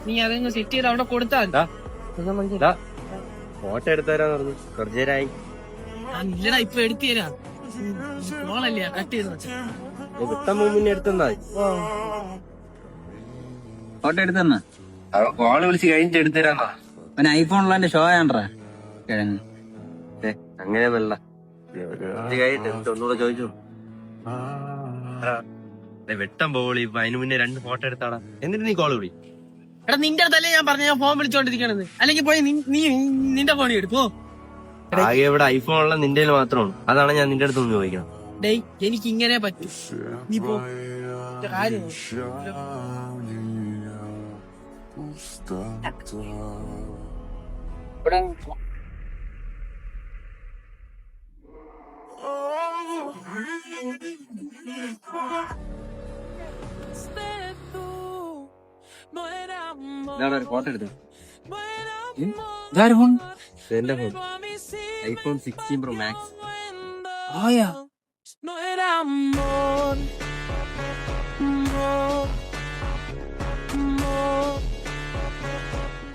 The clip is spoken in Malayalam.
നീ അതങ്ങ് സെറ്റ് ചെയ്ത് അവിടെ കൊടുത്താൽ ഫോട്ടോ എടുത്തരാന്ന് പറഞ്ഞു. കുറച്ചു നേരമായി. ഇല്ലടാ ഇപ്പൊ എടുത്തു തരാം. കോളല്ലേ കട്ട് ചെയ്ത് വിട്ട മുന്നേ എടുത്തന്നാ ഫോട്ടോ എടുത്തന്നാ കോള് വിളിച്ച് കഴിഞ്ഞിട്ട് എടുത്തരാന്നാ. പിന്നെ ഐഫോണിലെ ഷോ ആണ്ട്രാ കിഴങ്ങ്. അങ്ങനെയൊന്നല്ല, ഒന്നുകൂടെ ചോദിച്ചു. വെട്ടം പോളി അതിന് മുന്നേ 2 ഫോട്ടോ എടുത്താടാ. എന്നിട്ട് നീ കോള് വിളി. എടാ നിന്റെ അടുത്തല്ലേ ഞാൻ പറഞ്ഞ ഞാൻ ഫോൺ വിളിച്ചോണ്ടിരിക്കണെന്ന്. അല്ലെങ്കിൽ പോയി നീ നിന്റെ ഫോണിൽ എടുക്കോ. ആകെ ഇവിടെ ഐഫോണുള്ള നിന്റെ മാത്രമാണ്. അതാണ് ഞാൻ നിന്റെ അടുത്ത് ഒന്ന് ചോദിക്കണം. ഡേയ് എനിക്ക് ഇങ്ങനെ പറ്റും. നീ പോ കാര്യം ഫോട്ടോ എടുത്തു. ഇതാര് ഫോൺ? എന്റെ ഫോൺ iPhone 16 Pro Max. ആയാ no era amor.